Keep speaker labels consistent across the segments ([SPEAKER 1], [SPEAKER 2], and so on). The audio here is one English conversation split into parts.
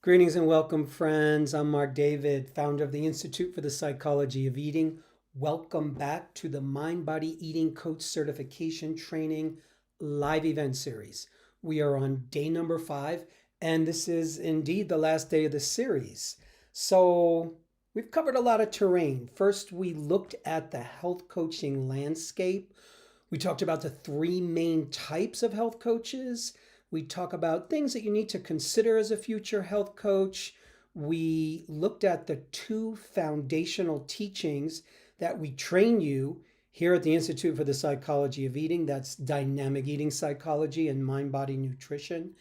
[SPEAKER 1] Greetings and welcome, friends. I'm Marc David, founder of the Institute for the Psychology of Eating. Welcome back to the Mind Body Eating Coach Certification Training live event series. We are on day number 5, and this is indeed the last day of the series. So, we've covered a lot of terrain. First, we looked at the health coaching landscape. We talked about the 3 main types of health coaches. We talk about things that you need to consider as a future health coach. We looked at the 2 foundational teachings that we train you here at the Institute for the Psychology of Eating. That's dynamic eating psychology and mind-body nutrition.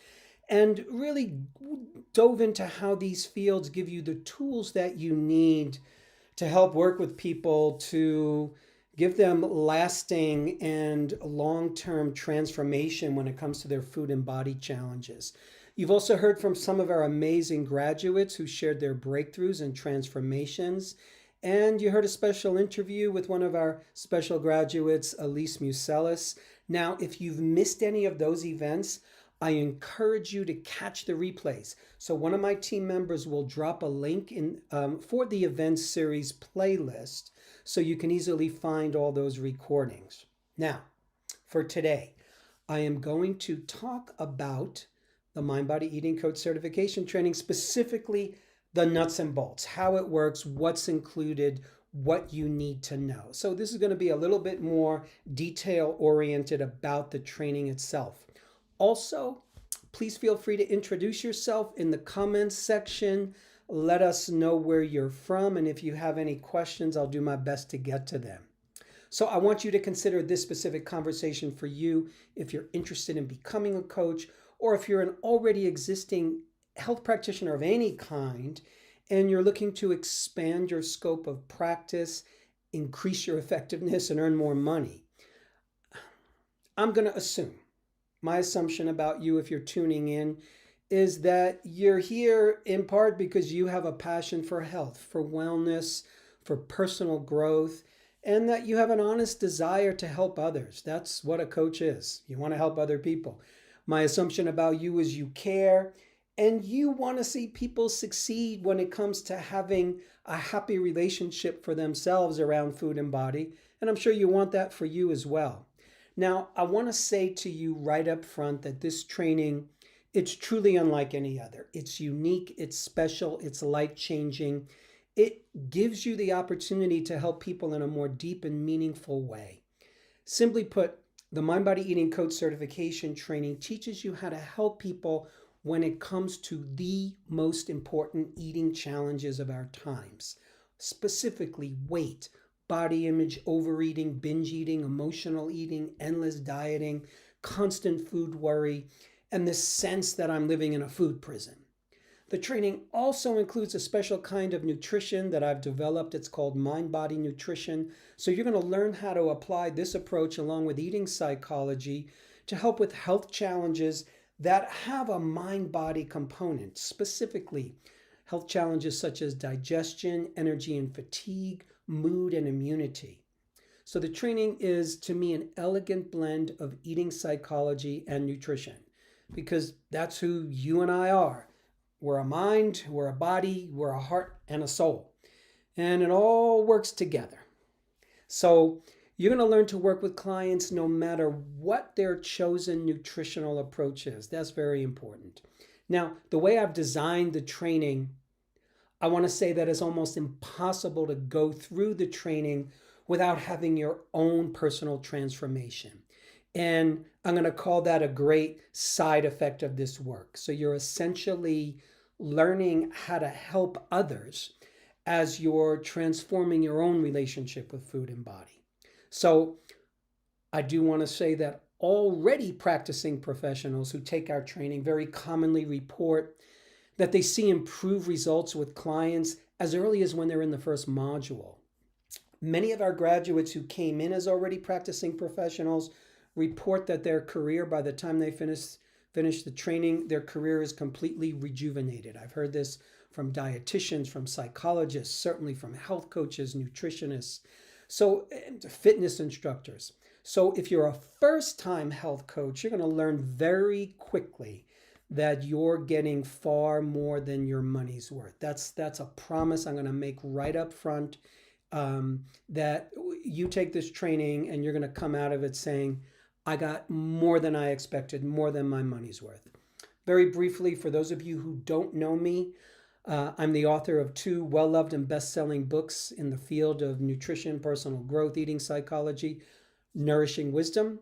[SPEAKER 1] And really dove into how these fields give you the tools that you need to help work with people to give them lasting and long-term transformation when it comes to their food and body challenges. You've also heard from some of our amazing graduates who shared their breakthroughs and transformations. And you heard a special interview with one of our special graduates, Elise Muselis. Now, if you've missed any of those events, I encourage you to catch the replays. So one of my team members will drop a link in for the events series playlist so you can easily find all those recordings. Now, for today, I am going to talk about the Mind Body Eating Coach Certification Training, specifically the nuts and bolts, how it works, what's included, what you need to know. So this is going to be a little bit more detail oriented about the training itself. Also, please feel free to introduce yourself in the comments section. Let us know where you're from, and if you have any questions, I'll do my best to get to them. So I want you to consider this specific conversation for you if you're interested in becoming a coach, or if you're an already existing health practitioner of any kind and you're looking to expand your scope of practice, increase your effectiveness, and earn more money. I'm going to assume, my assumption about you if you're tuning in is that you're here in part because you have a passion for health, for wellness, for personal growth, and that you have an honest desire to help others. That's what a coach is. You want to help other people. My assumption about you is you care and you want to see people succeed when it comes to having a happy relationship for themselves around food and body. And I'm sure you want that for you as well. Now, I want to say to you right up front that this training, it's truly unlike any other. It's unique, it's special, it's life-changing. It gives you the opportunity to help people in a more deep and meaningful way. Simply put, the Mind Body Eating Coach Certification Training teaches you how to help people when it comes to the most important eating challenges of our times, specifically weight, body image, overeating, binge eating, emotional eating, endless dieting, constant food worry, and this sense that I'm living in a food prison. The training also includes a special kind of nutrition that I've developed. It's called mind-body nutrition. So you're going to learn how to apply this approach along with eating psychology to help with health challenges that have a mind-body component, specifically health challenges such as digestion, energy and fatigue, mood, and immunity. So the training is, to me, an elegant blend of eating psychology and nutrition, because that's who you and I are. We're a mind, we're a body, we're a heart, and a soul. And it all works together. So you're going to learn to work with clients no matter what their chosen nutritional approach is. That's very important. Now, the way I've designed the training, I want to say that it's almost impossible to go through the training without having your own personal transformation. And I'm going to call that a great side effect of this work. So you're essentially learning how to help others as you're transforming your own relationship with food and body. So I do want to say that already practicing professionals who take our training very commonly report that they see improved results with clients as early as when they're in the first module. Many of our graduates who came in as already practicing professionals report that their career, by the time they finish the training, their career is completely rejuvenated. I've heard this from dietitians, from psychologists, certainly from health coaches, nutritionists, and fitness instructors. So if you're a first-time health coach, you're going to learn very quickly that you're getting far more than your money's worth. That's a promise I'm going to make right up front, that you take this training and you're going to come out of it saying, I got more than I expected, more than my money's worth. Very briefly, for those of you who don't know me, I'm the author of 2 well-loved and best-selling books in the field of nutrition, personal growth, eating psychology, Nourishing Wisdom,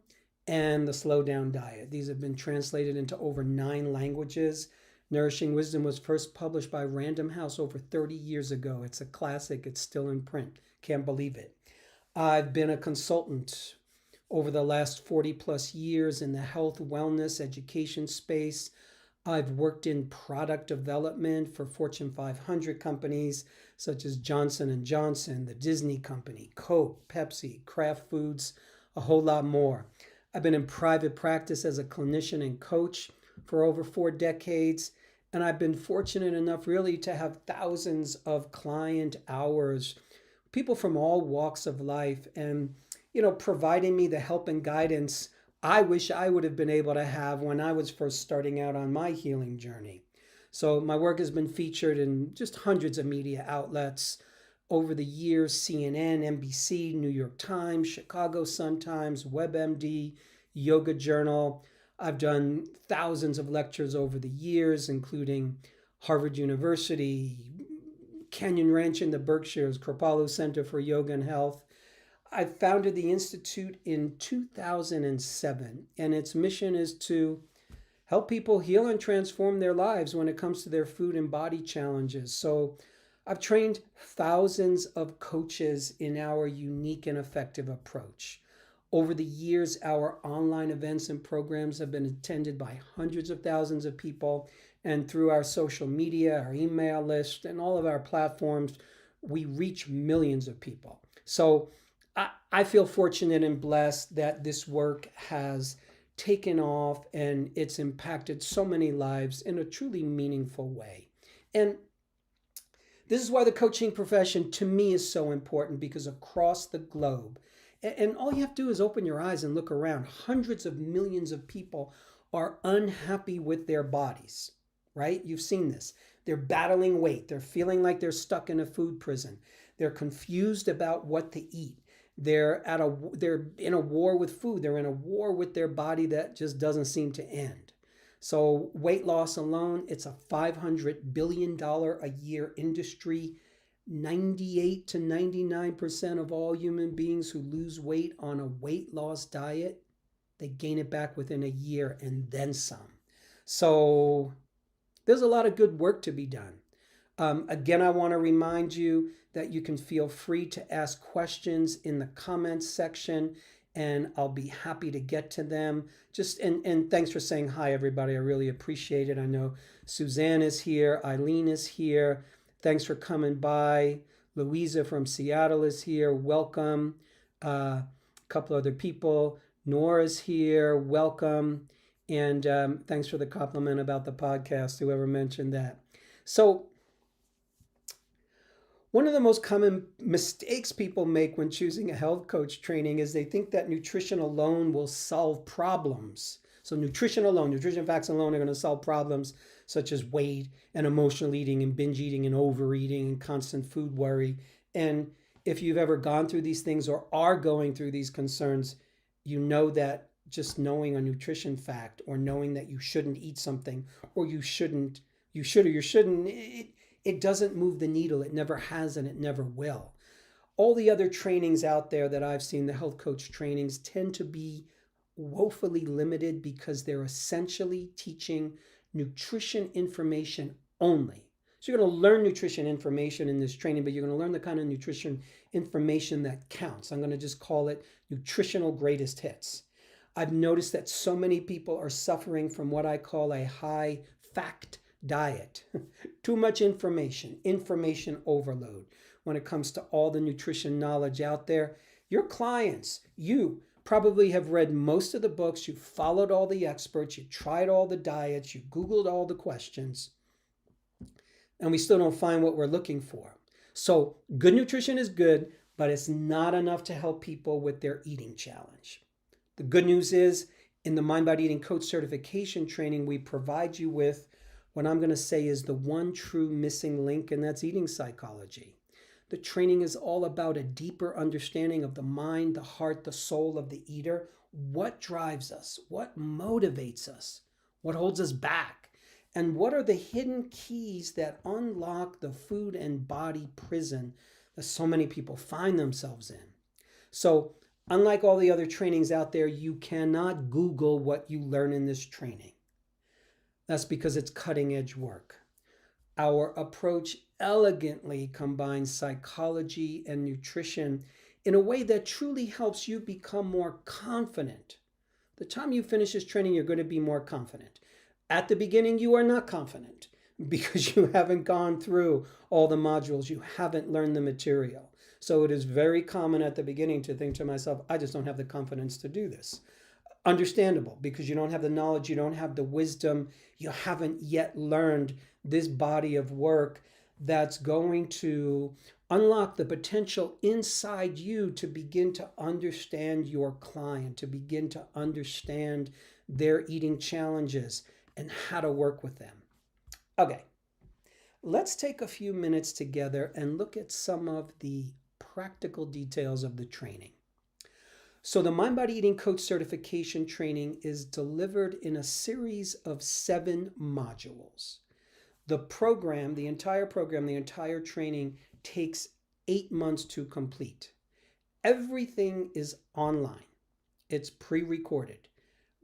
[SPEAKER 1] and The Slow Down Diet. These have been translated into over 9 languages. Nourishing Wisdom was first published by Random House over 30 years ago. It's a classic. It's still in print. Can't believe it. I've been a consultant over the last 40 plus years in the health, wellness, education space. I've worked in product development for Fortune 500 companies such as Johnson & Johnson, the Disney Company, Coke, Pepsi, Kraft Foods, a whole lot more. I've been in private practice as a clinician and coach for over 4 decades, and I've been fortunate enough really to have thousands of client hours, people from all walks of life, and providing me the help and guidance I wish I would have been able to have when I was first starting out on my healing journey. So my work has been featured in just hundreds of media outlets over the years: CNN, NBC, New York Times, Chicago Sun-Times, WebMD, Yoga Journal. I've done thousands of lectures over the years, including Harvard University, Canyon Ranch in the Berkshires, Kripalu Center for Yoga and Health. I founded the Institute in 2007, and its mission is to help people heal and transform their lives when it comes to their food and body challenges. So I've trained thousands of coaches in our unique and effective approach. Over the years, our online events and programs have been attended by hundreds of thousands of people, and through our social media, our email list, and all of our platforms, we reach millions of people. So I feel fortunate and blessed that this work has taken off and it's impacted so many lives in a truly meaningful way. And this is why the coaching profession to me is so important, because across the globe, and all you have to do is open your eyes and look around, hundreds of millions of people are unhappy with their bodies, right? You've seen this. They're battling weight. They're feeling like they're stuck in a food prison. They're confused about what to eat. They're in a war with food. They're in a war with their body that just doesn't seem to end. So weight loss alone, it's a $500 billion a year industry. 98 to 99% of all human beings who lose weight on a weight loss diet, they gain it back within a year and then some. So there's a lot of good work to be done. Again, I want to remind you that you can feel free to ask questions in the comments section, and I'll be happy to get to them. And thanks for saying hi, everybody. I really appreciate it. I know Suzanne is here. Eileen is here. Thanks for coming by. Louisa from Seattle is here. Welcome. A couple other people. Nora's here. Welcome. And thanks for the compliment about the podcast, whoever mentioned that. So one of the most common mistakes people make when choosing a health coach training is they think that nutrition alone will solve problems. So nutrition facts alone are going to solve problems such as weight and emotional eating and binge eating and overeating and constant food worry. And if you've ever gone through these things or are going through these concerns, you know that just knowing a nutrition fact or knowing that you shouldn't eat something or you should or you shouldn't, it doesn't move the needle. It never has and it never will. All the other trainings out there that I've seen, the health coach trainings, tend to be woefully limited because they're essentially teaching nutrition information only. So you're going to learn nutrition information in this training, but you're going to learn the kind of nutrition information that counts. I'm going to just call it nutritional greatest hits. I've noticed that so many people are suffering from what I call a high fact diet. Too much information overload when it comes to all the nutrition knowledge out there. Your clients, you probably have read most of the books, you followed all the experts, you tried all the diets, you Googled all the questions, and we still don't find what we're looking for. So good nutrition is good, but it's not enough to help people with their eating challenge. The good news is In the Mind Body Eating Coach certification training, we provide you with what I'm going to say is the one true missing link, and that's eating psychology. The training is all about a deeper understanding of the mind, the heart, the soul of the eater. What drives us? What motivates us? What holds us back? And what are the hidden keys that unlock the food and body prison that so many people find themselves in? So, unlike all the other trainings out there, you cannot Google what you learn in this training. That's because it's cutting edge work. Our approach elegantly combines psychology and nutrition in a way that truly helps you become more confident. The time you finish this training, you're going to be more confident. At the beginning, you are not confident because you haven't gone through all the modules, you haven't learned the material. So it is very common at the beginning to think to myself, I just don't have the confidence to do this. Understandable, because you don't have the knowledge, you don't have the wisdom, you haven't yet learned this body of work that's going to unlock the potential inside you to begin to understand your client, to begin to understand their eating challenges and how to work with them. Okay, let's take a few minutes together and look at some of the practical details of the training. So the Mind Body Eating Coach certification training is delivered in a series of 7 modules. The program, the entire training takes 8 months to complete. Everything is online. It's pre-recorded.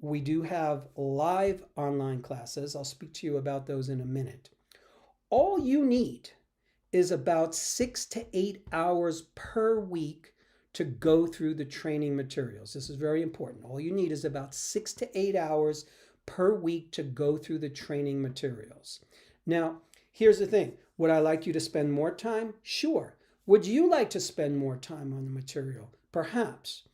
[SPEAKER 1] We do have live online classes. I'll speak to you about those in a minute. All you need is about 6 to 8 hours per week to go through the training materials. This is very important. All you need is about 6 to 8 hours per week to go through the training materials. Now, here's the thing. Would I like you to spend more time? Sure. Would you like to spend more time on the material? Perhaps.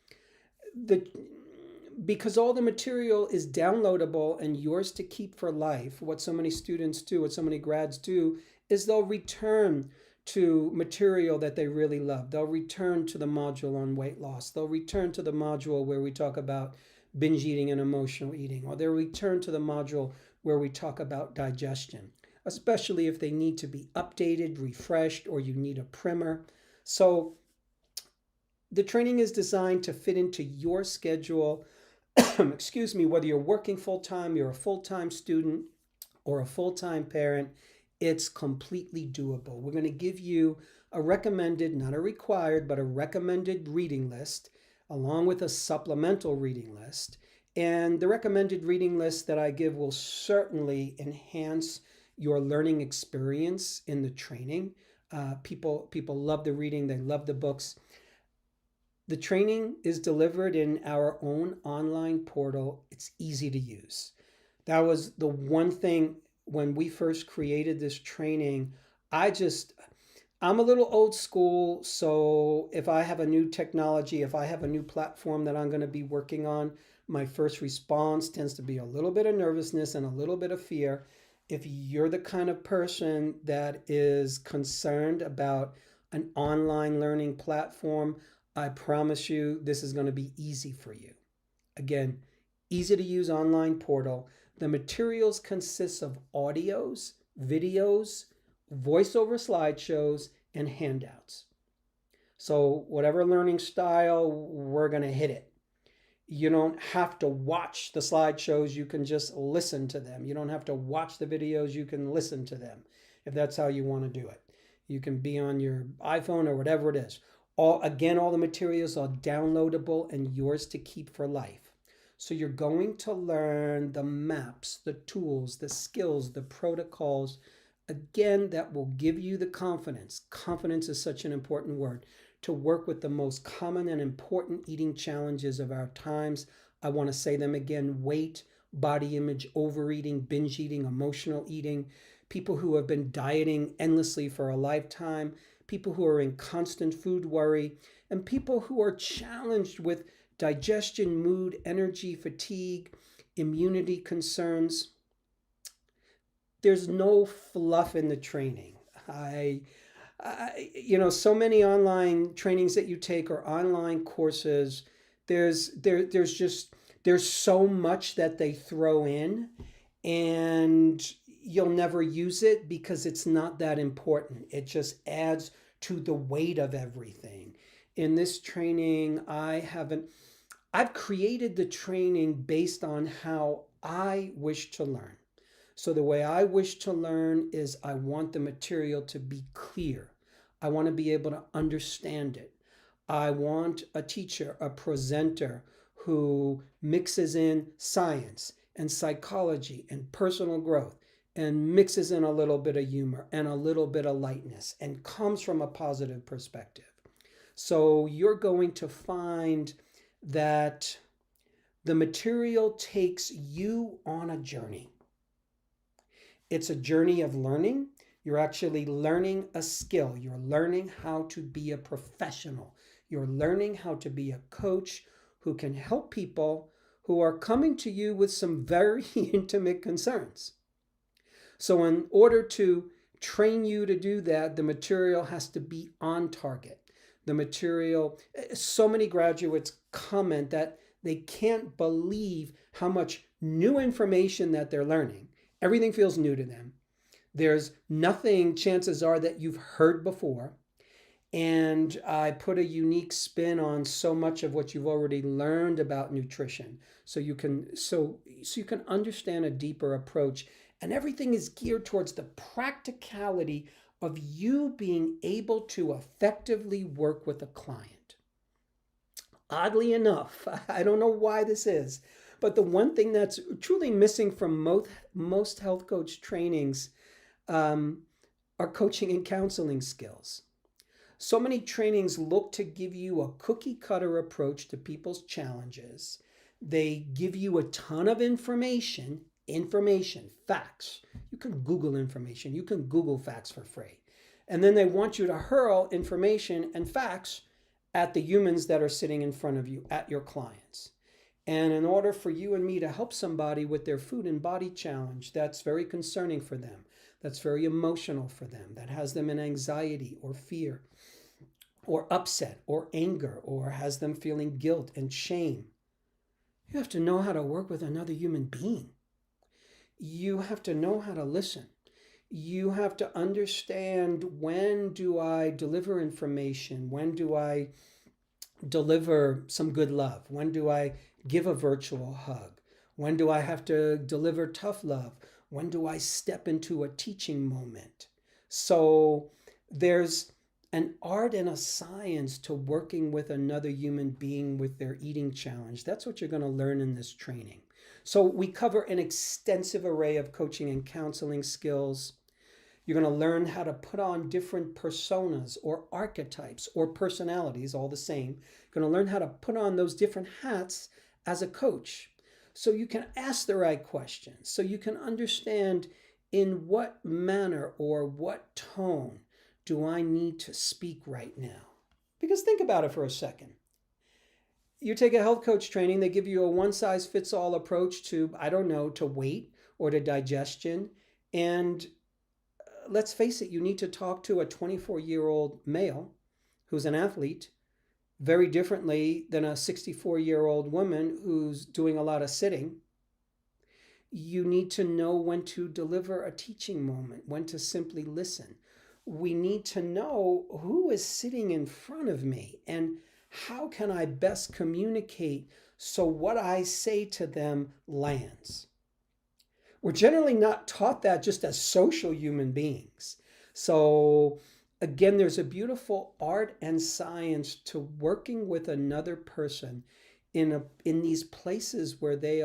[SPEAKER 1] Because all the material is downloadable and yours to keep for life, what so many students do, what so many grads do, is they'll return to material that they really love. They'll return to the module on weight loss. They'll return to the module where we talk about binge eating and emotional eating, or they'll return to the module where we talk about digestion, especially if they need to be updated, refreshed, or you need a primer. So the training is designed to fit into your schedule, excuse me, whether you're working full-time, you're a full-time student, or a full-time parent. It's completely doable. We're going to give you a recommended, not a required, but a recommended reading list, along with a supplemental reading list. And the recommended reading list that I give will certainly enhance your learning experience in the training. People love the reading. They love the books. The training is delivered in our own online portal. It's easy to use. That was the one thing when we first created this training. I'm a little old school, so if I have a new technology, if I have a new platform that I'm going to be working on, my first response tends to be a little bit of nervousness and a little bit of fear. If you're the kind of person that is concerned about an online learning platform, I promise you this is going to be easy for you. Again, easy to use online portal. The materials consist of audios, videos, voiceover slideshows, and handouts. So whatever learning style, we're going to hit it. You don't have to watch the slideshows. You can just listen to them. You don't have to watch the videos. You can listen to them if that's how you want to do it. You can be on your iPhone or whatever it is. All the materials are downloadable and yours to keep for life. So you're going to learn the maps, the tools, the skills, the protocols, again, that will give you the confidence. Confidence is such an important word. To work with the most common and important eating challenges of our times. I want to say them again: weight, body image, overeating, binge eating, emotional eating, people who have been dieting endlessly for a lifetime, people who are in constant food worry, and people who are challenged with digestion, mood, energy, fatigue, immunity concerns. There's no fluff in the training. So many online trainings that you take or online courses, there's just There's so much that they throw in, and you'll never use it because it's not that important. It just adds to the weight of everything. In this training, I've created the training based on how I wish to learn. So the way I wish to learn is I want the material to be clear. I want to be able to understand it. I want a teacher, a presenter who mixes in science and psychology and personal growth and mixes in a little bit of humor and a little bit of lightness and comes from a positive perspective. So you're going to find that the material takes you on a journey. It's a journey of learning. You're actually learning a skill. You're learning how to be a professional. You're learning how to be a coach who can help people who are coming to you with some very intimate concerns. So in order to train you to do that, the material has to be on target. The material, so many graduates comment that they can't believe how much new information that they're learning. Everything feels new to them. There's nothing, chances are, that you've heard before. And I put a unique spin on so much of what you've already learned about nutrition. So you can understand a deeper approach. And everything is geared towards the practicality of you being able to effectively work with a client. Oddly enough, I don't know why this is, but the one thing that's truly missing from most health coach trainings are coaching and counseling skills. So many trainings look to give you a cookie cutter approach to people's challenges. They give you a ton of information, facts. You can Google information. You can Google facts for free. And then they want you to hurl information and facts at the humans that are sitting in front of you, at your clients. And in order for you and me to help somebody with their food and body challenge, that's very concerning for them, that's very emotional for them, that has them in anxiety or fear or upset or anger or has them feeling guilt and shame, you have to know how to work with another human being. You have to know how to listen. You have to understand, when do I deliver information? When do I deliver some good love? When do I give a virtual hug? When do I have to deliver tough love? When do I step into a teaching moment? So there's an art and a science to working with another human being with their eating challenge. That's what you're going to learn in this training. So we cover an extensive array of coaching and counseling skills. You're going to learn how to put on different personas or archetypes or personalities, all the same. You're going to learn how to put on those different hats as a coach, so you can ask the right questions, so you can understand in what manner or what tone do I need to speak right now. Because think about it for a second. You take a health coach training, they give you a one-size-fits-all approach to, I don't know, to weight or to digestion. And let's face it, you need to talk to a 24-year-old male who's an athlete very differently than a 64-year-old woman who's doing a lot of sitting. You need to know when to deliver a teaching moment, when to simply listen. We need to know who is sitting in front of me and how can I best communicate so what I say to them lands. We're generally not taught that just as social human beings. So again, there's a beautiful art and science to working with another person in these places where they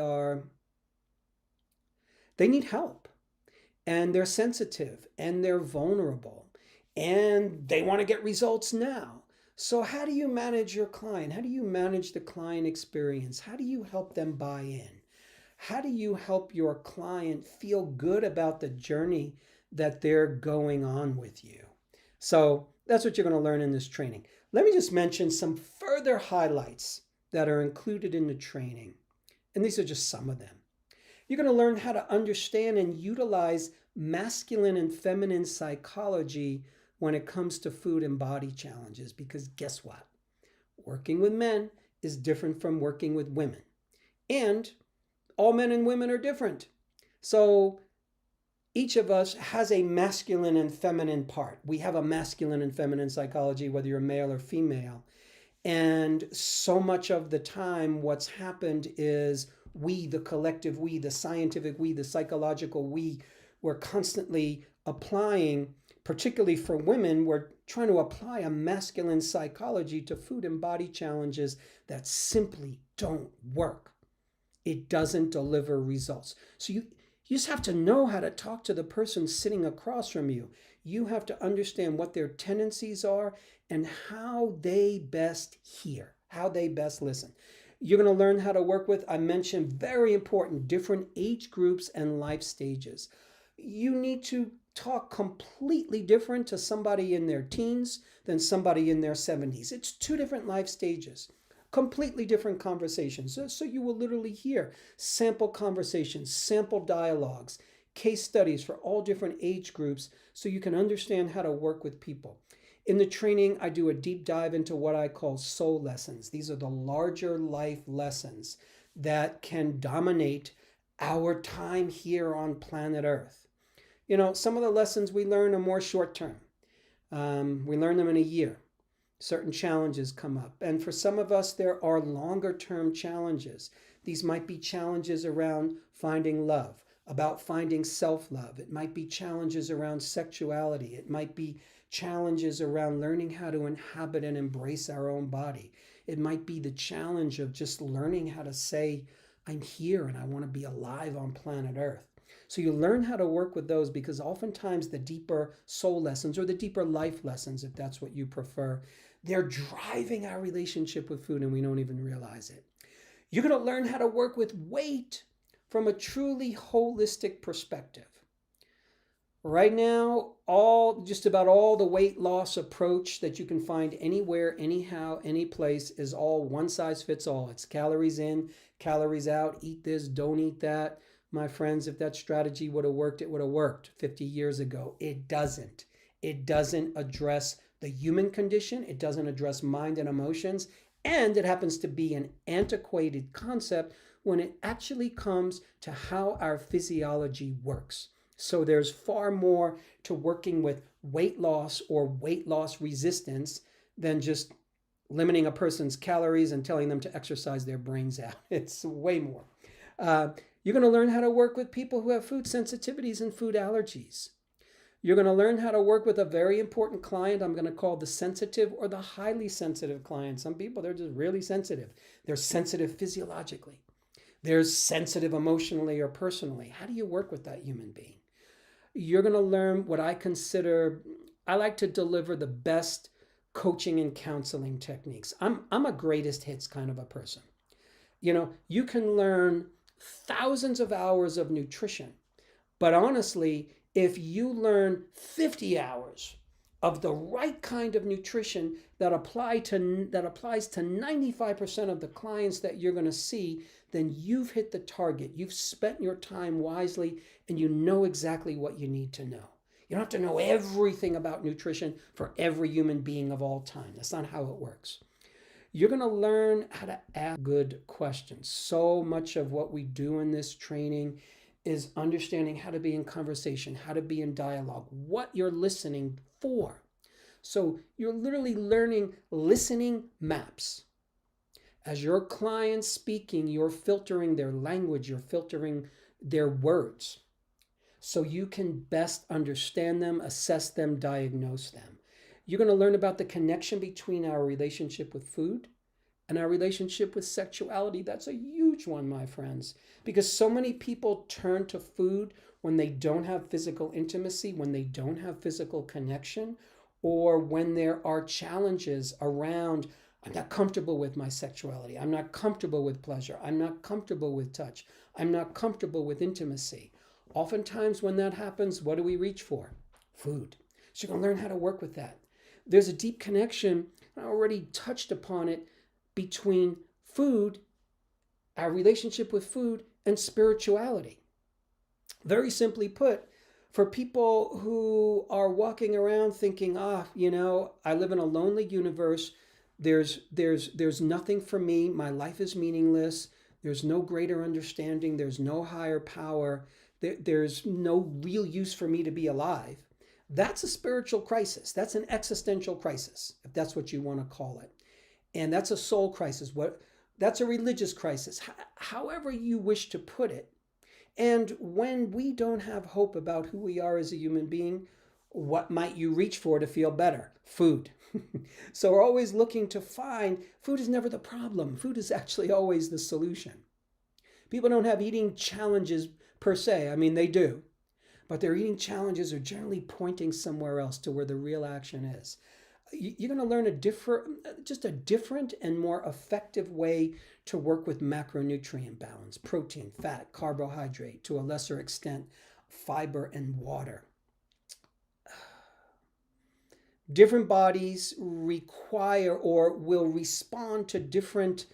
[SPEAKER 1] need help, and they're sensitive and they're vulnerable and they want to get results now. So how do you manage your client? How do you manage the client experience? How do you help them buy in? How do you help your client feel good about the journey that they're going on with you? So that's what you're going to learn in this training. Let me just mention some further highlights that are included in the training. And these are just some of them. You're going to learn how to understand and utilize masculine and feminine psychology when it comes to food and body challenges. Because guess what? Working with men is different from working with women. And all men and women are different. So each of us has a masculine and feminine part. We have a masculine and feminine psychology, whether you're male or female. And so much of the time, what's happened is we, the collective we, the scientific we, the psychological we, we're constantly applying, particularly for women, we're trying to apply a masculine psychology to food and body challenges that simply don't work. It doesn't deliver results. So you just have to know how to talk to the person sitting across from you. You have to understand what their tendencies are and how they best hear, how they best listen. You're going to learn how to work with, I mentioned, very important, different age groups and life stages. You need to talk completely different to somebody in their teens than somebody in their 70s. It's two different life stages, completely different conversations. So you will literally hear sample conversations, sample dialogues, case studies for all different age groups so you can understand how to work with people. In the training, I do a deep dive into what I call soul lessons. These are the larger life lessons that can dominate our time here on planet Earth. You know, some of the lessons we learn are more short term. We learn them in a year. Certain challenges come up. And for some of us, there are longer term challenges. These might be challenges around finding love, about finding self-love. It might be challenges around sexuality. It might be challenges around learning how to inhabit and embrace our own body. It might be the challenge of just learning how to say, I'm here and I want to be alive on planet Earth. So you learn how to work with those because oftentimes the deeper soul lessons or the deeper life lessons, if that's what you prefer, they're driving our relationship with food and we don't even realize it. You're going to learn how to work with weight from a truly holistic perspective. Right now, just about all the weight loss approach that you can find anywhere, anyhow, any place is all one size fits all. It's calories in, calories out, eat this, don't eat that. My friends, if that strategy would have worked, it would have worked 50 years ago. It doesn't. It doesn't address the human condition. It doesn't address mind and emotions. And it happens to be an antiquated concept when it actually comes to how our physiology works. So there's far more to working with weight loss or weight loss resistance than just limiting a person's calories and telling them to exercise their brains out. It's way more. You're going to learn how to work with people who have food sensitivities and food allergies. You're going to learn how to work with a very important client I'm going to call the sensitive or the highly sensitive client. Some people, they're just really sensitive. They're sensitive physiologically. They're sensitive emotionally or personally. How do you work with that human being? You're going to learn what I like to deliver the best coaching and counseling techniques. I'm a greatest hits kind of a person. You know, you can learn thousands of hours of nutrition, but honestly, if you learn 50 hours of the right kind of nutrition that applies to 95% of the clients that you're going to see, then you've hit the target. You've spent your time wisely and you know exactly what you need to know. You don't have to know everything about nutrition for every human being of all time. That's not how it works. You're going to learn how to ask good questions. So much of what we do in this training is understanding how to be in conversation, how to be in dialogue, what you're listening for. So you're literally learning listening maps. As your client's speaking, you're filtering their language, you're filtering their words. So you can best understand them, assess them, diagnose them. You're going to learn about the connection between our relationship with food and our relationship with sexuality. That's a huge one, my friends, because so many people turn to food when they don't have physical intimacy, when they don't have physical connection, or when there are challenges around, I'm not comfortable with my sexuality, I'm not comfortable with pleasure, I'm not comfortable with touch, I'm not comfortable with intimacy. Oftentimes when that happens, what do we reach for? Food. So you're going to learn how to work with that. There's a deep connection, I already touched upon it, between food, our relationship with food, and spirituality. Very simply put, for people who are walking around thinking, I live in a lonely universe, there's nothing for me, my life is meaningless, There's no greater understanding. There's no higher power. There's no real use for me to be alive. That's a spiritual crisis. That's an existential crisis, if that's what you want to call it. And that's a soul crisis. That's a religious crisis, however you wish to put it. And when we don't have hope about who we are as a human being, what might you reach for to feel better? Food. So we're always looking to find, food is never the problem. Food is actually always the solution. People don't have eating challenges per se. I mean, they do. But their eating challenges are generally pointing somewhere else to where the real action is. You're going to learn just a different and more effective way to work with macronutrient balance, protein, fat, carbohydrate, to a lesser extent, fiber and water. Different bodies require or will respond to different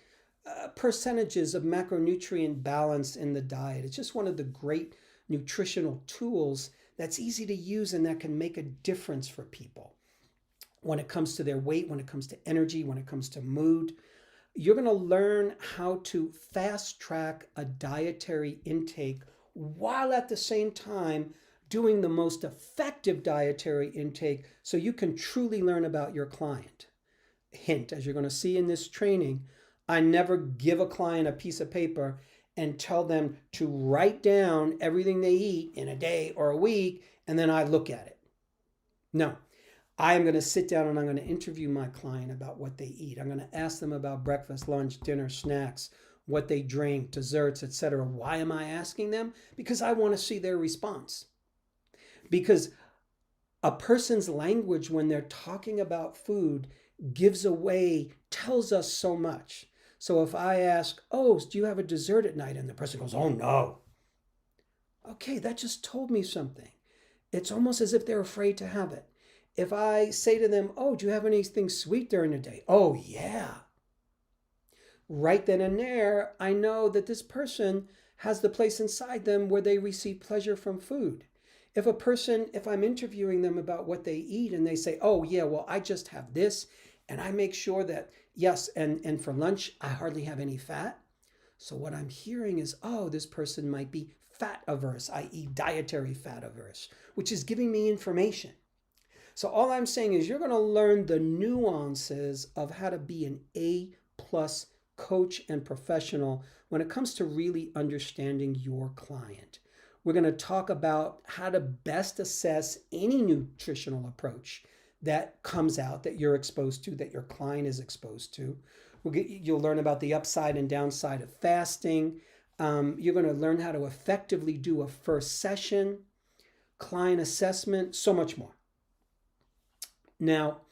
[SPEAKER 1] percentages of macronutrient balance in the diet. It's just one of the great nutritional tools that's easy to use and that can make a difference for people. When it comes to their weight, when it comes to energy, when it comes to mood, you're going to learn how to fast track a dietary intake while at the same time doing the most effective dietary intake so you can truly learn about your client. Hint, as you're going to see in this training, I never give a client a piece of paper and tell them to write down everything they eat in a day or a week, and then I look at it. No, I am going to sit down and I'm going to interview my client about what they eat. I'm going to ask them about breakfast, lunch, dinner, snacks, what they drink, desserts, etc. Why am I asking them? Because I want to see their response. Because a person's language when they're talking about food tells us so much. So if I ask, oh, do you have a dessert at night? And the person goes, oh, no. Okay, that just told me something. It's almost as if they're afraid to have it. If I say to them, oh, do you have anything sweet during the day? Oh, yeah. Right then and there, I know that this person has the place inside them where they receive pleasure from food. If I'm interviewing them about what they eat and they say, oh, yeah, well, I just have this, and I make sure that, yes, and for lunch, I hardly have any fat. So what I'm hearing is, oh, this person might be fat averse, i.e. dietary fat averse, which is giving me information. So all I'm saying is you're going to learn the nuances of how to be an A+ coach and professional when it comes to really understanding your client. We're going to talk about how to best assess any nutritional approach that comes out, that you're exposed to, that your client is exposed to. You'll learn about the upside and downside of fasting. You're going to learn how to effectively do a first session, client assessment, so much more. Now,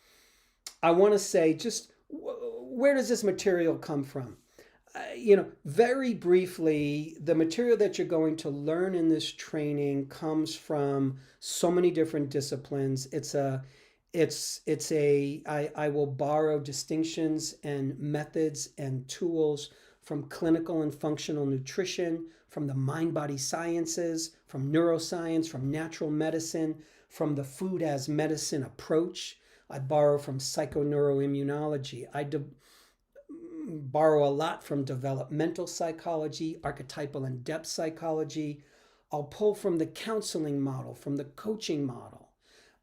[SPEAKER 1] I want to say just where does this material come from? Very briefly, the material that you're going to learn in this training comes from so many different disciplines. I will borrow distinctions and methods and tools from clinical and functional nutrition, from the mind-body sciences, from neuroscience, from natural medicine, from the food as medicine approach. I borrow from psychoneuroimmunology. I borrow a lot from developmental psychology, archetypal and depth psychology. I'll pull from the counseling model, from the coaching model.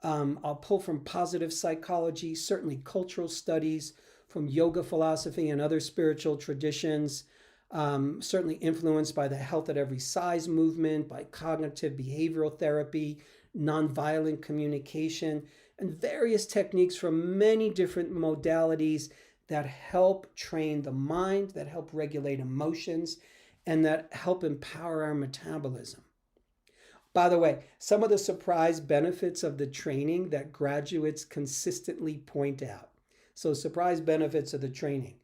[SPEAKER 1] I'll pull from positive psychology, certainly cultural studies, from yoga philosophy and other spiritual traditions, certainly influenced by the health at every size movement, by cognitive behavioral therapy, nonviolent communication, and various techniques from many different modalities that help train the mind, that help regulate emotions, and that help empower our metabolism. By the way, some of the surprise benefits of the training that graduates consistently point out. So surprise benefits of the training: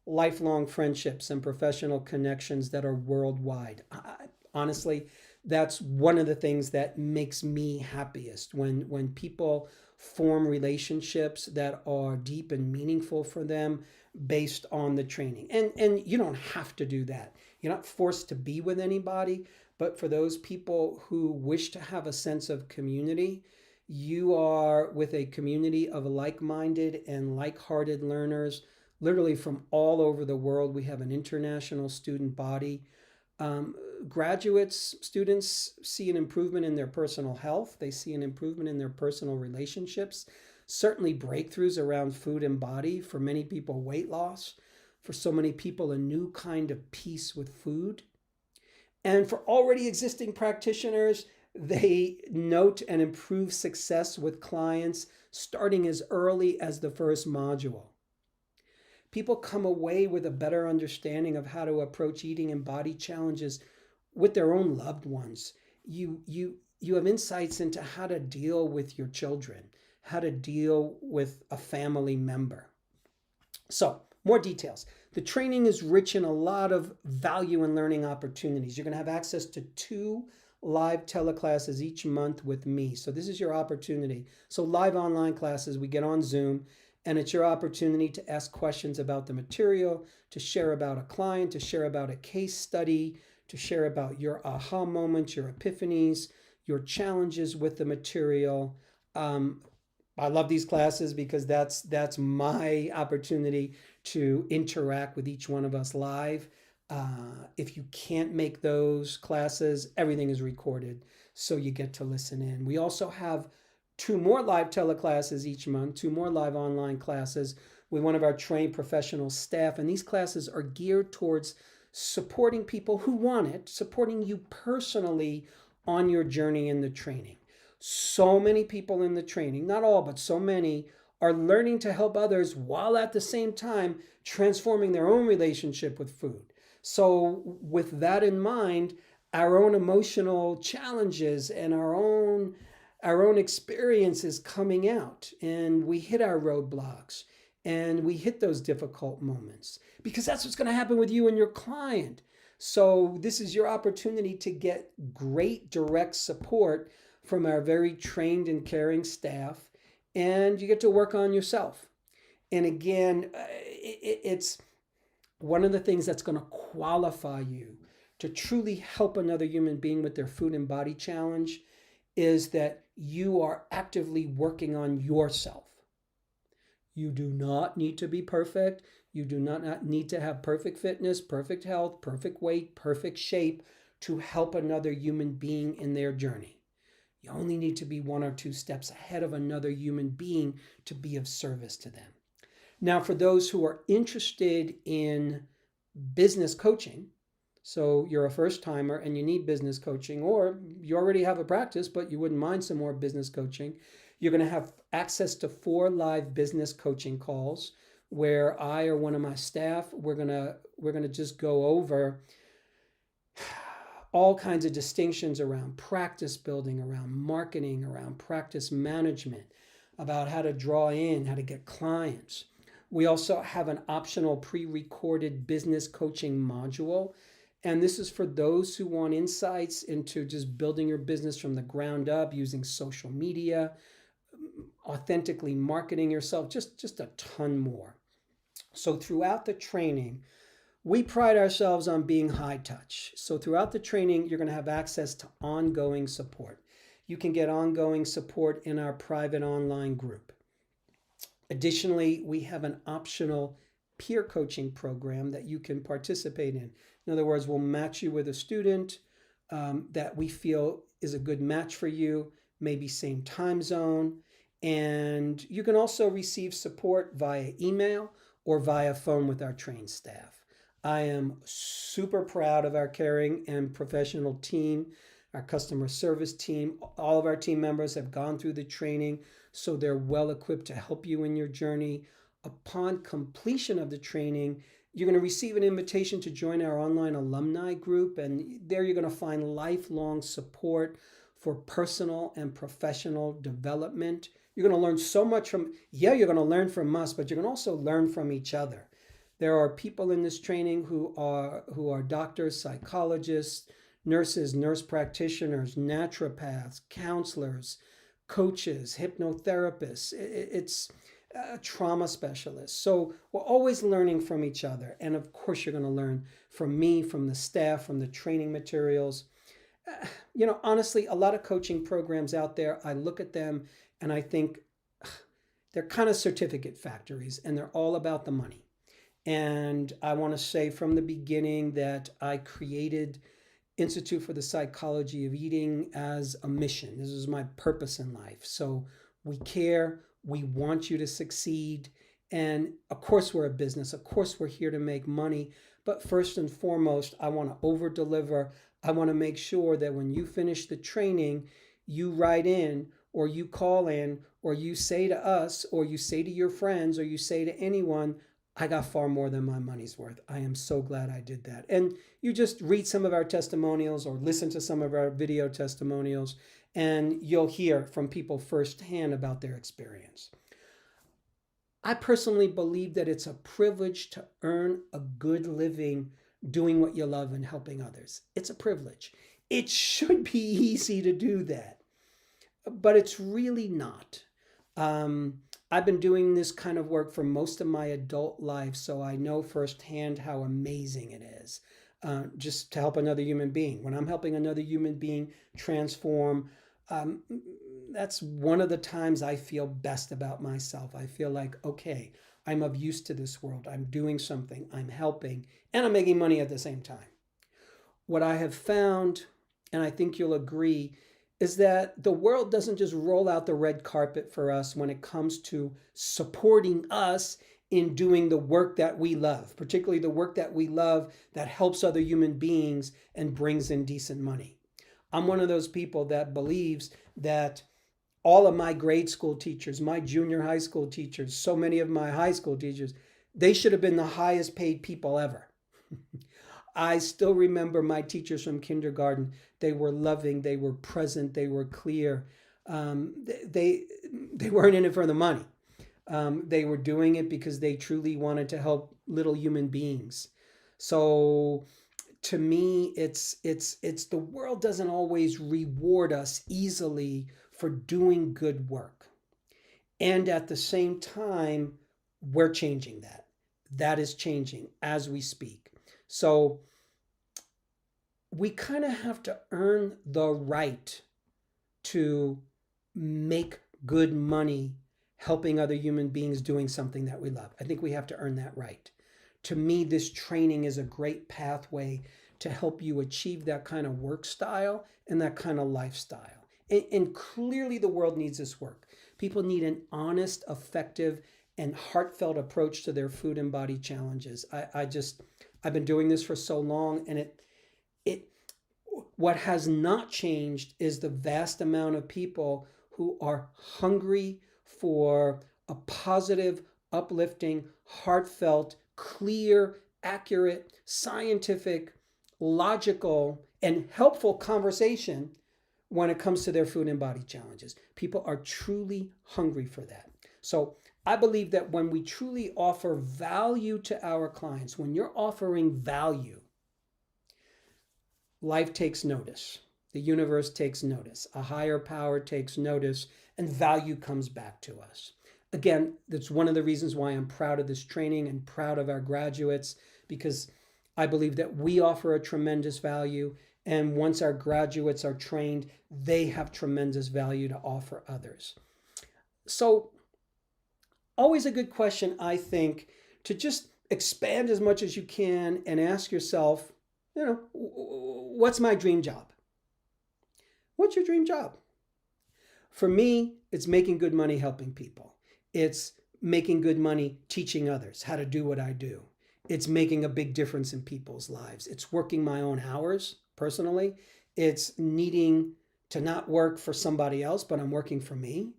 [SPEAKER 1] lifelong friendships and professional connections that are worldwide. Honestly, that's one of the things that makes me happiest, when people form relationships that are deep and meaningful for them based on the training. And you don't have to do that. You're not forced to be with anybody, but for those people who wish to have a sense of community, you are with a community of like-minded and like-hearted learners literally from all over the world. We have an international student body. Um, Graduates, students see an improvement in their personal health. They see an improvement in their personal relationships. Certainly breakthroughs around food and body. For many people, weight loss. For so many people, a new kind of peace with food. And for already existing practitioners, they note and improve success with clients starting as early as the first module. People come away with a better understanding of how to approach eating and body challenges with their own loved ones. You have insights into how to deal with your children, how to deal with a family member. So, more details. The training is rich in a lot of value and learning opportunities. You're going to have access to 2 live teleclasses each month with me. So this is your opportunity. So live online classes, we get on Zoom, and it's your opportunity to ask questions about the material, to share about a client, to share about a case study, to share about your aha moments, your epiphanies, your challenges with the material. I love these classes because that's my opportunity to interact with each one of us live. If you can't make those classes, everything is recorded, so you get to listen in. We also have 2 more live teleclasses each month, 2 more live online classes with one of our trained professional staff, and these classes are geared towards supporting people who want it, supporting you personally on your journey in the training. So many people in the training, not all, but so many, are learning to help others while at the same time transforming their own relationship with food. So with that in mind, our own emotional challenges and our own experiences coming out, and we hit our roadblocks and we hit those difficult moments, because that's what's going to happen with you and your client. So this is your opportunity to get great direct support from our very trained and caring staff, and you get to work on yourself. And again, it's one of the things that's going to qualify you to truly help another human being with their food and body challenge is that you are actively working on yourself. You do not need to be perfect. You do not need to have perfect fitness, perfect health, perfect weight, perfect shape to help another human being in their journey. You only need to be 1 or 2 steps ahead of another human being to be of service to them. Now, for those who are interested in business coaching, so you're a first timer and you need business coaching, or you already have a practice, but you wouldn't mind some more business coaching, you're going to have access to 4 live business coaching calls where I or one of my staff, we're going to just go over all kinds of distinctions around practice building, around marketing, around practice management, about how to draw in, how to get clients. We also have an optional pre-recorded business coaching module. And this is for those who want insights into just building your business from the ground up, using social media, authentically marketing yourself, just a ton more. So throughout the training, we pride ourselves on being high touch. So throughout the training, you're going to have access to ongoing support. You can get ongoing support in our private online group. Additionally, we have an optional peer coaching program that you can participate in. In other words, we'll match you with a student that we feel is a good match for you, maybe same time zone. And you can also receive support via email or via phone with our trained staff. I am super proud of our caring and professional team, our customer service team. All of our team members have gone through the training, so they're well equipped to help you in your journey. Upon completion of the training, you're going to receive an invitation to join our online alumni group, and there you're going to find lifelong support for personal and professional development. You're going to learn so much you're going to learn from us, but you're going to also learn from each other. There are people in this training who are doctors, psychologists, nurses, nurse practitioners, naturopaths, counselors, coaches, hypnotherapists. It's trauma specialists. So we're always learning from each other. And of course, you're going to learn from me, from the staff, from the training materials. Honestly, a lot of coaching programs out there, I look at them and I think they're kind of certificate factories and they're all about the money. And I want to say from the beginning that I created Institute for the Psychology of Eating as a mission. This is my purpose in life. So we care, we want you to succeed. And of course, we're a business. Of course, we're here to make money. But first and foremost, I want to over deliver. I want to make sure that when you finish the training, you write in or you call in or you say to us or you say to your friends or you say to anyone, I got far more than my money's worth. I am so glad I did that. And you just read some of our testimonials or listen to some of our video testimonials, and you'll hear from people firsthand about their experience. I personally believe that it's a privilege to earn a good living doing what you love and helping others. It's a privilege. It should be easy to do that, but it's really not. I've been doing this kind of work for most of my adult life, so I know firsthand how amazing it is just to help another human being. When I'm helping another human being transform, that's one of the times I feel best about myself. I feel like, okay, I'm of use to this world. I'm doing something, I'm helping, and I'm making money at the same time. What I have found, and I think you'll agree, is that the world doesn't just roll out the red carpet for us when it comes to supporting us in doing the work that we love, particularly the work that we love that helps other human beings and brings in decent money. I'm one of those people that believes that all of my grade school teachers, my junior high school teachers, so many of my high school teachers, they should have been the highest paid people ever. I still remember my teachers from kindergarten. They were loving, they were present, they were clear. They weren't in it for the money. They were doing it because they truly wanted to help little human beings. So to me, it's the world doesn't always reward us easily for doing good work. And at the same time, we're changing that. That is changing as we speak. So we kind of have to earn the right to make good money helping other human beings doing something that we love. I think we have to earn that right. To me, this training is a great pathway to help you achieve that kind of work style and that kind of lifestyle. And clearly the world needs this work. People need an honest, effective, and heartfelt approach to their food and body challenges. I've been doing this for so long, and what has not changed is the vast amount of people who are hungry for a positive, uplifting, heartfelt, clear, accurate, scientific, logical, and helpful conversation when it comes to their food and body challenges. People are truly hungry for that. So I believe that when we truly offer value to our clients, when you're offering value, life takes notice. The universe takes notice. A higher power takes notice, and value comes back to us. Again, that's one of the reasons why I'm proud of this training and proud of our graduates, because I believe that we offer a tremendous value, and once our graduates are trained, they have tremendous value to offer others. So, always a good question, I think, to just expand as much as you can and ask yourself, what's my dream job? What's your dream job? For me, it's making good money helping people. It's making good money teaching others how to do what I do. It's making a big difference in people's lives. It's working my own hours personally. It's needing to not work for somebody else, but I'm working for me.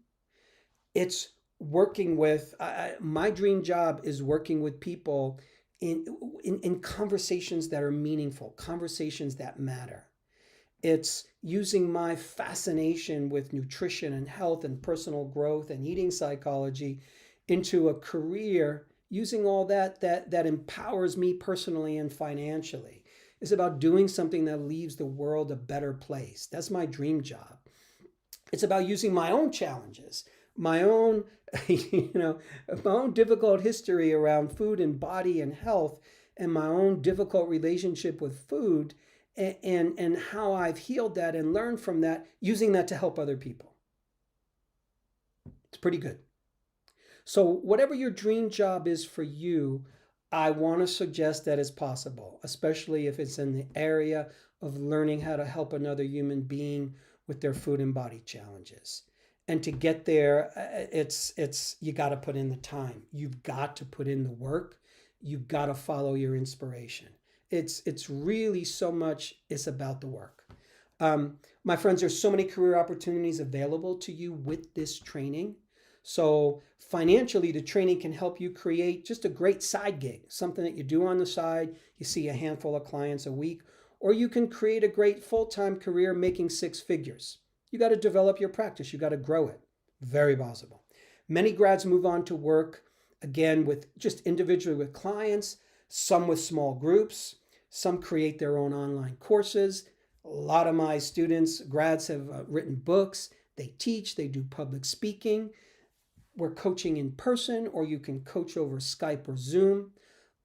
[SPEAKER 1] It's working with, my dream job is working with people in conversations that are meaningful, conversations that matter. It's using my fascination with nutrition and health and personal growth and eating psychology into a career, using all that empowers me personally and financially. It's about doing something that leaves the world a better place. That's my dream job. It's about using my own challenges, my own, my own difficult history around food and body and health, and my own difficult relationship with food, and how I've healed that and learned from that, using that to help other people. It's pretty good. So whatever your dream job is for you, I want to suggest that it's possible, especially if it's in the area of learning how to help another human being with their food and body challenges. And to get there, it's you got to put in the time. You've got to put in the work. You've got to follow your inspiration. It's really so much. It's about the work. My friends, there's so many career opportunities available to you with this training. So financially, the training can help you create just a great side gig, something that you do on the side. You see a handful of clients a week, or you can create a great full-time career making six figures. You got to develop your practice. You got to grow it. Very possible. Many grads move on to work, again, with just individually with clients, some with small groups, some create their own online courses. A lot of my students, grads, have written books. They teach, they do public speaking. We're coaching in person, or you can coach over Skype or Zoom.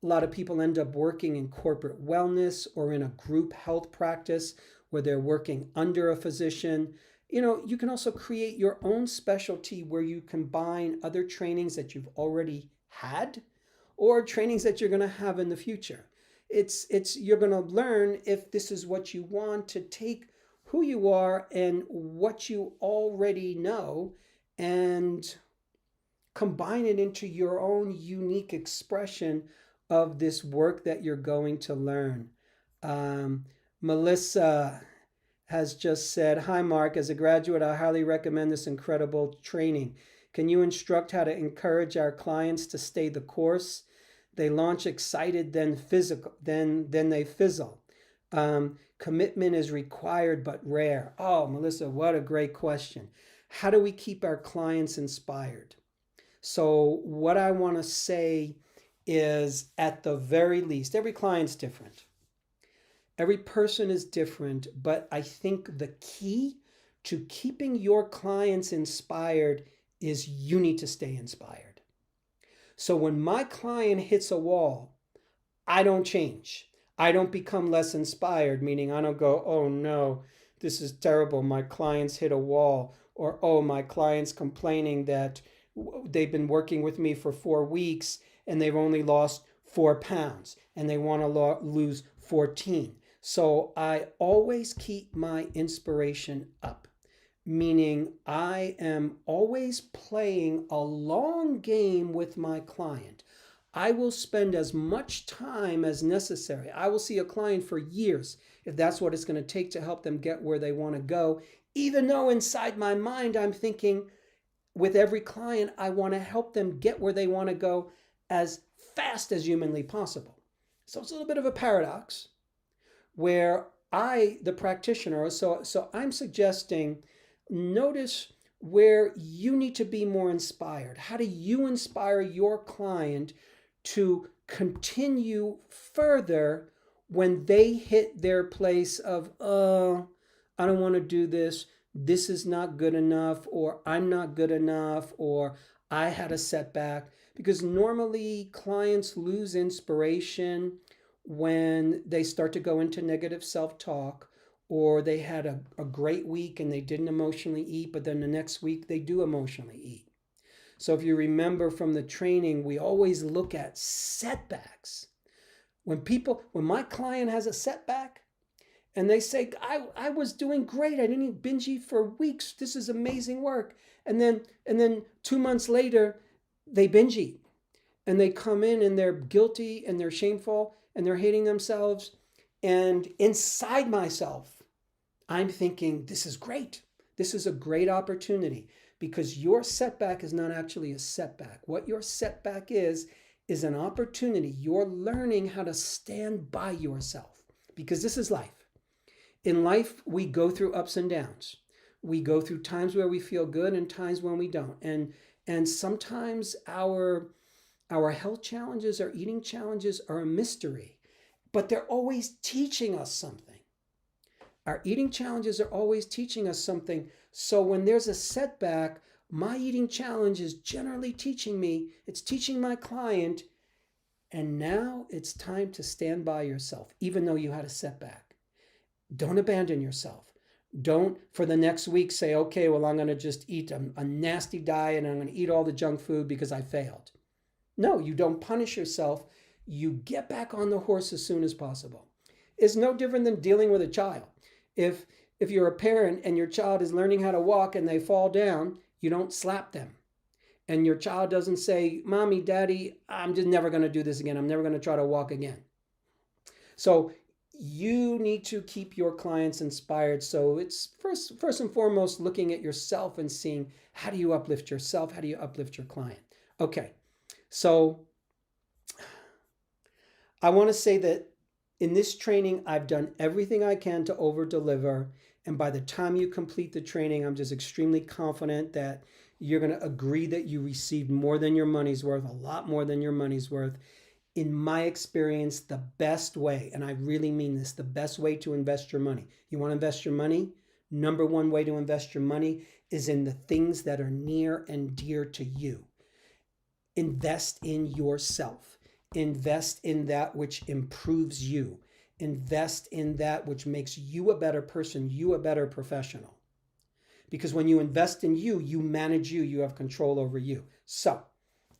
[SPEAKER 1] A lot of people end up working in corporate wellness or in a group health practice where they're working under a physician. You can also create your own specialty where you combine other trainings that you've already had or trainings that you're going to have in the future. You're going to learn, if this is what you want, to take who you are and what you already know and combine it into your own unique expression of this work that you're going to learn. Melissa has just said, "Hi, Mark. As a graduate, I highly recommend this incredible training. Can you instruct how to encourage our clients to stay the course? They launch excited, then they fizzle. Commitment is required but rare." Oh, Melissa, what a great question. How do we keep our clients inspired? So what I want to say is, at the very least, every client's different. Every person is different, but I think the key to keeping your clients inspired is you need to stay inspired. So when my client hits a wall, I don't change. I don't become less inspired, meaning I don't go, "Oh no, this is terrible. My client's hit a wall." Or, "Oh, my client's complaining that they've been working with me for 4 weeks and they've only lost 4 pounds and they want to lose 14. So I always keep my inspiration up, meaning I am always playing a long game with my client. I will spend as much time as necessary. I will see a client for years if that's what it's going to take to help them get where they want to go, even though inside my mind I'm thinking, with every client, I want to help them get where they want to go as fast as humanly possible. So it's a little bit of a paradox where I, the practitioner, so I'm suggesting, notice where you need to be more inspired. How do you inspire your client to continue further when they hit their place of, I don't want to do this. This is not good enough, or I'm not good enough, or I had a setback. Because normally clients lose inspiration when they start to go into negative self-talk, or they had a great week and they didn't emotionally eat, but then the next week they do emotionally eat. So if you remember from the training, we always look at setbacks. When my client has a setback, and they say, I was doing great. I didn't binge eat for weeks. This is amazing work. And then 2 months later, they binge eat. And they come in and they're guilty and they're shameful and they're hating themselves. And inside myself, I'm thinking, this is great. This is a great opportunity, because your setback is not actually a setback. What your setback is an opportunity. You're learning how to stand by yourself, because this is life. In life, we go through ups and downs. We go through times where we feel good and times when we don't. And sometimes our health challenges, our eating challenges are a mystery, but they're always teaching us something. Our eating challenges are always teaching us something. So when there's a setback, my eating challenge is generally teaching me, it's teaching my client, and now it's time to stand by yourself, even though you had a setback. Don't abandon yourself. Don't, for the next week, say, okay, well, I'm going to just eat a nasty diet and I'm going to eat all the junk food because I failed. No, you don't punish yourself. you get back on the horse as soon as possible. It's no different than dealing with a child. If you're a parent and your child is learning how to walk and they fall down, you don't slap them. And your child doesn't say, Mommy, Daddy, I'm just never going to do this again. I'm never going to try to walk again. So you need to keep your clients inspired. So it's first and foremost looking at yourself and seeing, how do you uplift yourself? How do you uplift your client? Okay, so I want to say that in this training, I've done everything I can to over deliver. And by the time you complete the training, I'm just extremely confident that you're going to agree that you received more than your money's worth, a lot more than your money's worth. In my experience, the best way, and I really mean this, the best way to invest your money. You want to invest your money? Number one way to invest your money is in the things that are near and dear to you. Invest in yourself. Invest in that which improves you. Invest in that which makes you a better person, you a better professional. Because when you invest in you, you manage you, you have control over you. So,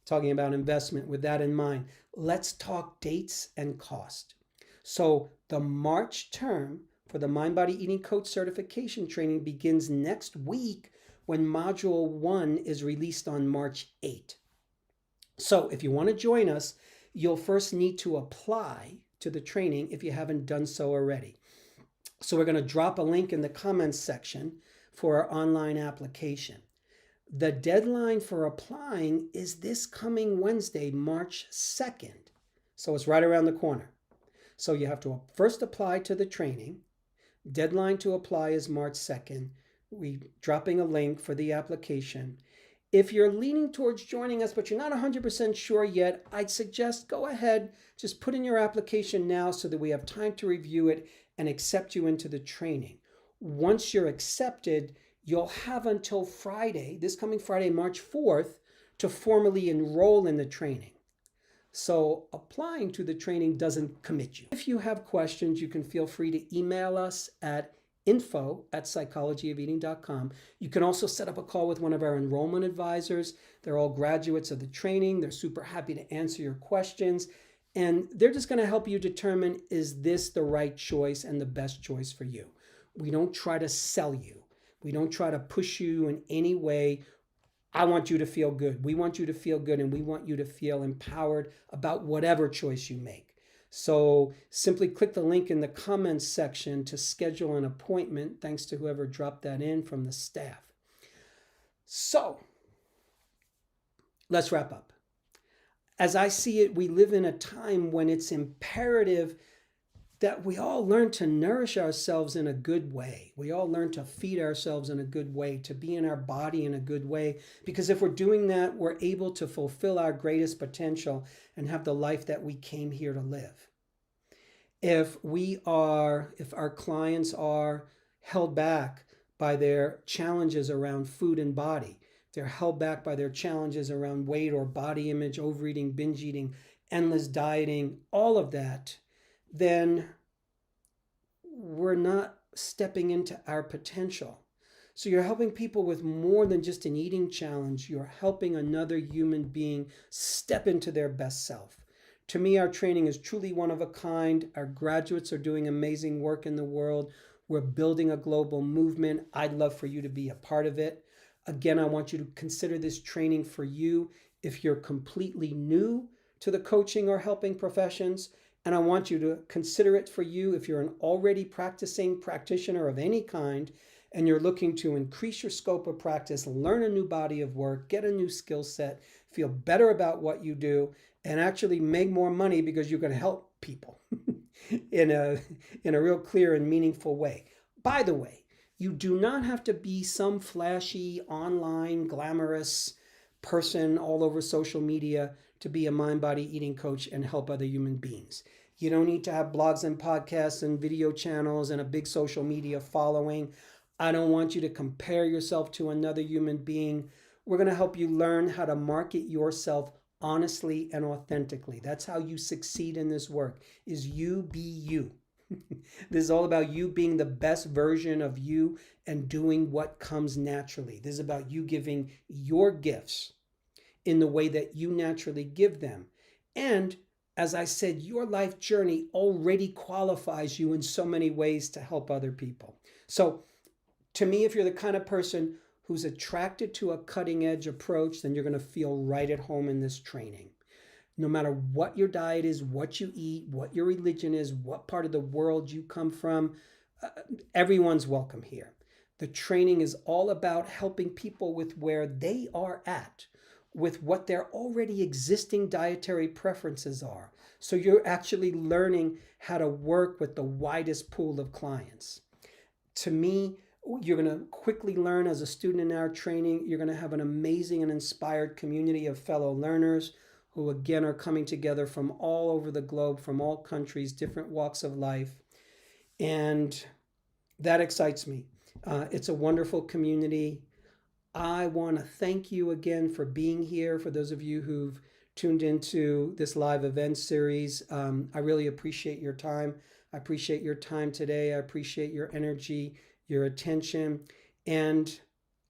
[SPEAKER 1] talking about investment, with that in mind, let's talk dates and cost. So, the March term for the Mind Body Eating Coach certification training begins next week when Module 1 is released on March 8. So, if you want to join us, you'll first need to apply to the training if you haven't done so already. So we're going to drop a link in the comments section for our online application. The deadline for applying is this coming Wednesday, March 2nd. So it's right around the corner. So you have to first apply to the training. Deadline to apply is March 2nd. We're dropping a link for the application. If you're leaning towards joining us, but you're not 100% sure yet, I'd suggest go ahead, just put in your application now so that we have time to review it and accept you into the training. Once you're accepted, you'll have until Friday, this coming Friday, March 4th, to formally enroll in the training. So applying to the training doesn't commit you. If you have questions, you can feel free to email us at info@psychologyofeating.com. You can also set up a call with one of our enrollment advisors. They're all graduates of the training. They're super happy to answer your questions. And they're just going to help you determine, is this the right choice and the best choice for you? We don't try to sell you. We don't try to push you in any way. I want you to feel good. We want you to feel good, and we want you to feel empowered about whatever choice you make. So simply click the link in the comments section to schedule an appointment. Thanks to whoever dropped that in from the staff. So let's wrap up. As I see it, we live in a time when it's imperative that we all learn to nourish ourselves in a good way. We all learn to feed ourselves in a good way, to be in our body in a good way. Because if we're doing that, we're able to fulfill our greatest potential and have the life that we came here to live. If our clients are held back by their challenges around food and body, they're held back by their challenges around weight or body image, overeating, binge eating, endless dieting, all of that, then we're not stepping into our potential. So you're helping people with more than just an eating challenge. You're helping another human being step into their best self. To me, our training is truly one of a kind. Our graduates are doing amazing work in the world. We're building a global movement. I'd love for you to be a part of it. Again, I want you to consider this training for you if you're completely new to the coaching or helping professions. And I want you to consider it for you if you're an already practicing practitioner of any kind and you're looking to increase your scope of practice, learn a new body of work, get a new skill set, feel better about what you do, and actually make more money because you're going to help people in a real clear and meaningful way. By the way, you do not have to be some flashy, online, glamorous person all over social media to be a mind-body eating coach and help other human beings. You don't need to have blogs and podcasts and video channels and a big social media following. I don't want you to compare yourself to another human being. We're going to help you learn how to market yourself honestly and authentically. That's how you succeed in this work, is you be you. This is all about you being the best version of you and doing what comes naturally. This is about you giving your gifts in the way that you naturally give them. And As I said, your life journey already qualifies you in so many ways to help other people. So, to me, if you're the kind of person who's attracted to a cutting edge approach, then you're going to feel right at home in this training. No matter what your diet is, what you eat, what your religion is, what part of the world you come from, everyone's welcome here. The training is all about helping people with where they are at, with what their already existing dietary preferences are. So you're actually learning how to work with the widest pool of clients. To me, you're going to quickly learn as a student in our training. You're going to have an amazing and inspired community of fellow learners who, again, are coming together from all over the globe, from all countries, different walks of life. And that excites me. It's a wonderful community. I want to thank you again for being here. For those of you who've tuned into this live event series, I really appreciate your time. I appreciate your time today. I appreciate your energy, your attention, and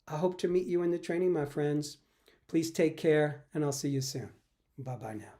[SPEAKER 1] I hope to meet you in the training, my friends. Please take care, and I'll see you soon. Bye-bye now.